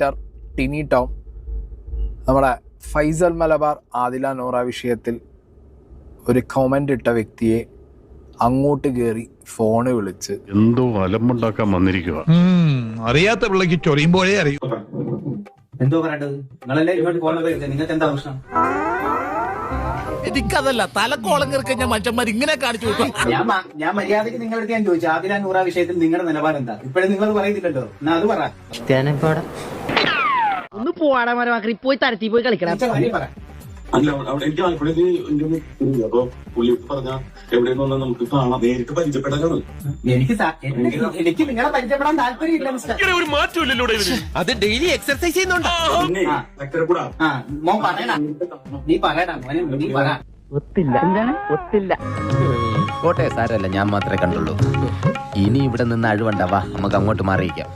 Actor Tini Tom നമ്മുടെ ഫൈസൽ മലബാർ ആദില നൂറ വിഷയത്തിൽ ഒരു കമൻ്റ് ഇട്ട വ്യക്തിയെ അങ്ങോട്ട് കയറി ഫോണ് വിളിച്ച് എന്തോ അലമ്പുണ്ടാക്കാൻ വന്നിരിക്കുക. അറിയാത്ത പിള്ളക്ക് ചൊറിയുമ്പോഴേ അറിയൂ. എന്തോ പറയേണ്ടത്? നിങ്ങളല്ലേ ഇങ്ങോട്ട് പോകുന്നത്, നിങ്ങൾക്ക് എന്താ പ്രശ്നം? എനിക്കതല്ല തലക്കോളം കയറിക്കഴിഞ്ഞ മനുഷ്യന്മാർ ഇങ്ങനെ കാണിച്ചു കൊടുക്കും. ഞാൻ മര്യാദയ്ക്ക് നിങ്ങളുടെ ഞാൻ ചോദിച്ചു, ആദില നൂറ വിഷയത്തിൽ നിങ്ങളുടെ നിലപാട് എന്താ? ഇപ്പോഴും നിങ്ങൾ പറയുന്നില്ലല്ലോ, എന്നാ അത് പറ. ഒന്ന് പോവാടാ മരമാക്കി പോയി തരത്തി പോയി കളിക്കണം. പറ. അല്ല, എനിക്ക് ആലപ്പുഴക്ക് അപ്പൊ പുള്ളി പറഞ്ഞ എവിടെയെന്ന് പറഞ്ഞാൽ നമുക്ക് കാണാം, നേരിട്ട് പരിചയപ്പെടാനാണ്. എനിക്ക് നിങ്ങളെ പരിചയപ്പെടാൻ താല്പര്യമില്ല മിസ്റ്റർ. ഒരു മാറ്റമില്ലല്ലോ അത് ഡെയിലി എക്സർസൈസ് ചെയ്യുന്നുണ്ടോ? മോൻ പറയടാ, നീ പറയടാ മോനെ, നീ പറ. ഒത്തില്ല എന്താണ് ഒത്തില്ല. കോട്ടെ സാരല്ല, ഞാൻ മാത്രമേ കണ്ടുള്ളൂ. ഇനി ഇവിടെ നിന്ന് അഴിവണ്ടാവാ, നമുക്ക് അങ്ങോട്ട് മാറിയിക്കാം.